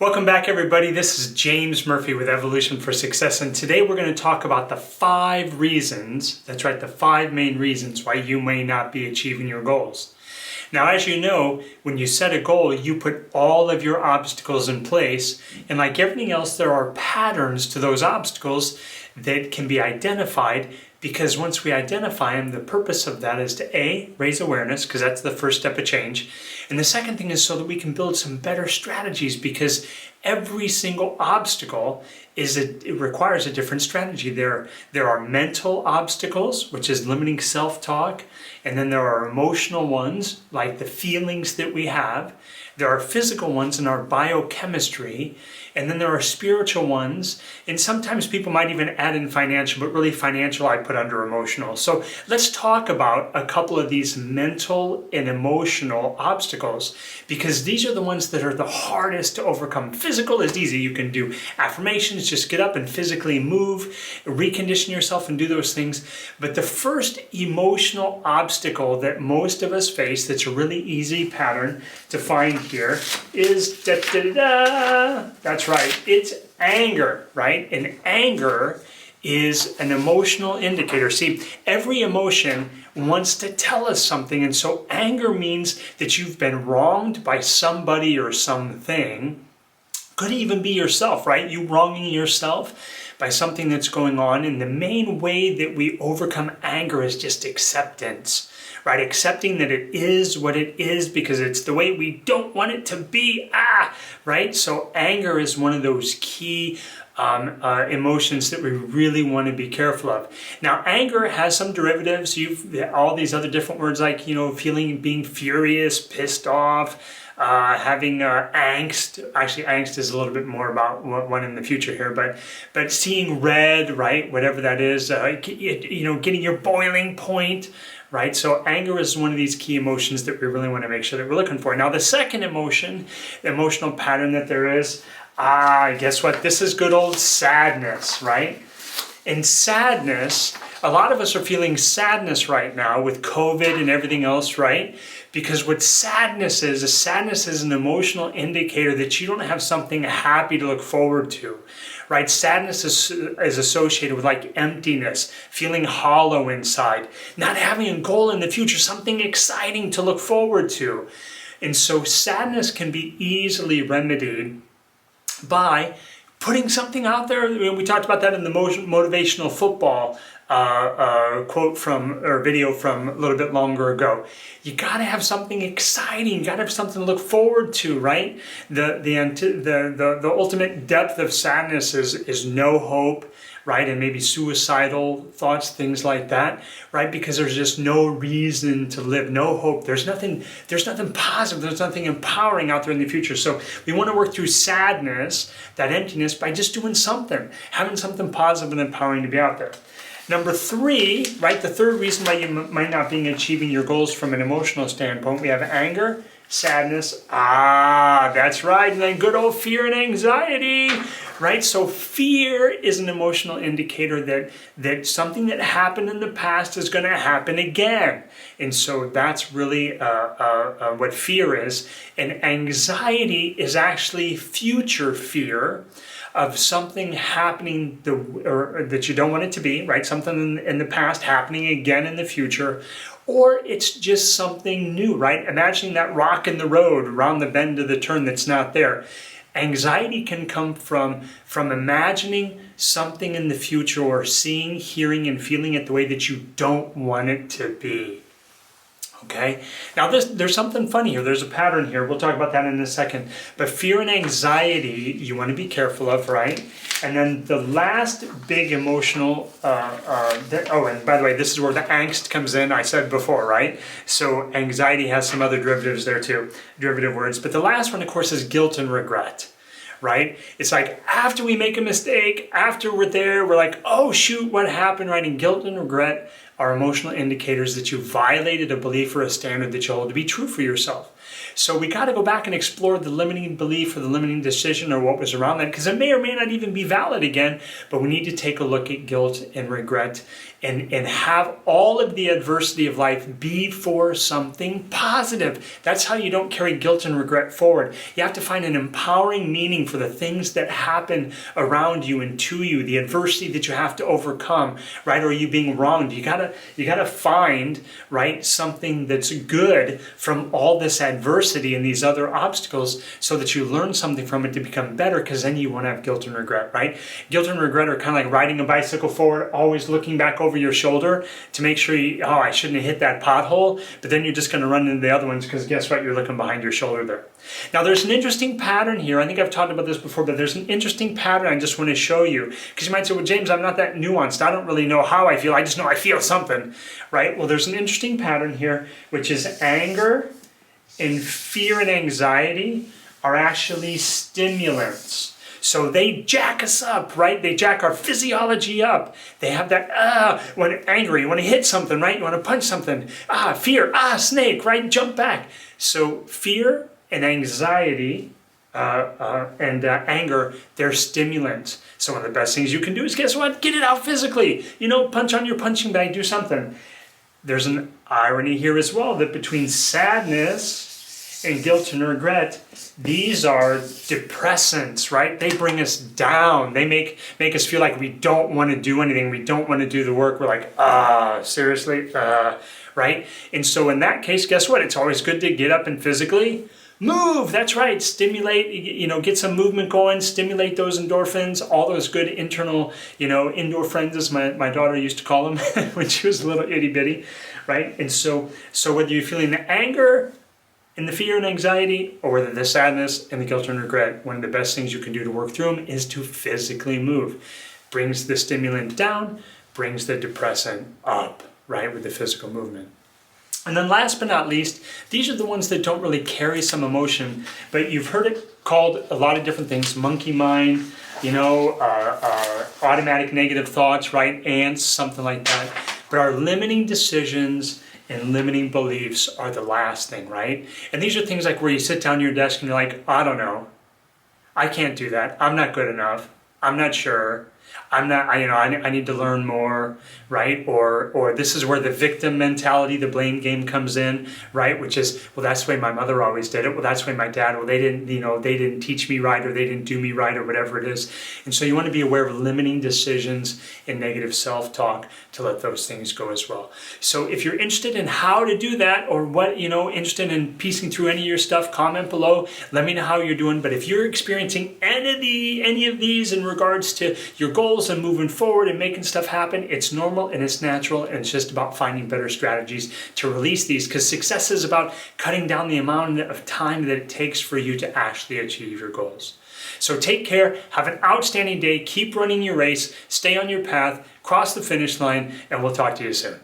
Welcome back, everybody. This is James Murphy with Evolution for Success, and today we're going to talk about the 5 reasons, that's right, the 5 main reasons why you may not be achieving your goals. Now, as you know, when you set a goal, you put all of your obstacles in place, and like everything else, there are patterns to those obstacles that can be identified, because once we identify them, the purpose of that is to A, raise awareness, because that's the first step of change. And the second thing is so that we can build some better strategies, because every single obstacle it requires a different strategy. There are mental obstacles, which is limiting self-talk, and then there are emotional ones, like the feelings that we have. There are physical ones in our biochemistry, and then there are spiritual ones, and sometimes people might even add in financial, but really financial I put under emotional. So let's talk about a couple of these mental and emotional obstacles, because these are the ones that are the hardest to overcome. Physical is easy. You can do affirmations, just get up and physically move, recondition yourself and do those things. But the first emotional obstacle that most of us face, that's a really easy pattern to find here, is that's right, it's anger, right? And anger is an emotional indicator. See, every emotion wants to tell us something, and so anger means that you've been wronged by somebody or something. Could even be yourself, right? You wronging yourself by something that's going on, and the main way that we overcome anger is just acceptance. Right? Accepting that it is what it is because it's the way we don't want it to be. Right? So anger is one of those key emotions that we really want to be careful of. Now, anger has some derivatives. All these other different words like, being furious, pissed off, having angst. Actually, angst is a little bit more about one in the future here, but seeing red, right? Whatever that is, getting your boiling point. Right? So anger is one of these key emotions that we really want to make sure that we're looking for. Now, the second emotional pattern that there is, guess what? This is good old sadness, right? And sadness, a lot of us are feeling sadness right now with COVID and everything else, right? Because what sadness is an emotional indicator that you don't have something happy to look forward to, right? Sadness is associated with like emptiness, feeling hollow inside, not having a goal in the future, something exciting to look forward to. And so sadness can be easily remedied by putting something out there. We talked about that in the motivational football quote video from a little bit longer ago. You got to have something exciting. You got to have something to look forward to, right? The ultimate depth of sadness is no hope, right? And maybe suicidal thoughts, things like that, right? Because there's just no reason to live, no hope. There's nothing positive, there's nothing empowering out there in the future. So we want to work through sadness, that emptiness, by just doing something, having something positive and empowering to be out there. Number 3, right, the third reason why you might not be achieving your goals from an emotional standpoint, we have anger, sadness, that's right, and then good old fear and anxiety, right? So fear is an emotional indicator that something that happened in the past is going to happen again. And so that's really what fear is. And anxiety is actually future fear of something happening that you don't want it to be, right? Something in the past happening again in the future, or it's just something new, right? Imagining that rock in the road around the bend of the turn that's not there. Anxiety can come from imagining something in the future, or seeing, hearing, and feeling it the way that you don't want it to be. Okay, now there's something funny here. There's a pattern here. We'll talk about that in a second. But fear and anxiety, you want to be careful of, right? And then the last big emotional, and by the way, this is where the angst comes in, I said before, right? So anxiety has some other derivatives there too, derivative words. But the last one, of course, is guilt and regret. Right? It's like after we make a mistake, after we're there, we're like, oh shoot, what happened, right? And guilt and regret are emotional indicators that you violated a belief or a standard that you hold to be true for yourself. So we got to go back and explore the limiting belief or the limiting decision or what was around that, because it may or may not even be valid again, but we need to take a look at guilt and regret and have all of the adversity of life be for something positive. That's how you don't carry guilt and regret forward. You have to find an empowering meaning for the things that happen around you and to you, the adversity that you have to overcome, right? Or you being wronged. You gotta find, right, something that's good from all this adversity and these other obstacles so that you learn something from it to become better, because then you won't have guilt and regret, right? Guilt and regret are kind of like riding a bicycle forward, always looking back over your shoulder to make sure I shouldn't have hit that pothole, but then you're just going to run into the other ones because guess what? You're looking behind your shoulder there. Now there's an interesting pattern here. I think I've talked about this before, but there's an interesting pattern I just want to show you, because you might say, well, James, I'm not that nuanced. I don't really know how I feel. I just know I feel something, right? Well, there's an interesting pattern here, which is anger and fear and anxiety are actually stimulants. So they jack us up, right? They jack our physiology up. They have that, when angry, you want to hit something, right? You want to punch something. Fear, snake, right? Jump back. So fear and anxiety and anger, they're stimulants. So one of the best things you can do is, guess what? Get it out physically. Punch on your punching bag, do something. There's an irony here as well, that between sadness and guilt and regret, these are depressants, right? They bring us down. They make us feel like we don't want to do anything. We don't want to do the work. We're like, seriously? Right? And so in that case, guess what? It's always good to get up and physically move. That's right. Stimulate, get some movement going, stimulate those endorphins, all those good internal, endorphins, as my daughter used to call them when she was a little itty bitty, right? And so whether you're feeling the anger and the fear and anxiety, or whether the sadness and the guilt and regret, one of the best things you can do to work through them is to physically move. Brings the stimulant down, brings the depressant up, right, with the physical movement. And then last but not least, these are the ones that don't really carry some emotion, but you've heard it called a lot of different things: monkey mind, automatic negative thoughts, right, ants, something like that. But our limiting decisions and limiting beliefs are the last thing, right? And these are things like where you sit down at your desk and you're like, I don't know, I can't do that, I'm not good enough, I'm not sure, I need to learn more, right? Or this is where the victim mentality, the blame game comes in, right? Which is, well, that's the way my mother always did it. Well, that's the way my dad, they didn't teach me right, or they didn't do me right, or whatever it is. And so you want to be aware of limiting decisions and negative self-talk to let those things go as well. So if you're interested in how to do that, or interested in piecing through any of your stuff, comment below. Let me know how you're doing. But if you're experiencing any of these in regards to your goals and moving forward and making stuff happen, it's normal and it's natural, and it's just about finding better strategies to release these, because success is about cutting down the amount of time that it takes for you to actually achieve your goals. So take care, have an outstanding day, keep running your race, stay on your path, cross the finish line, and we'll talk to you soon.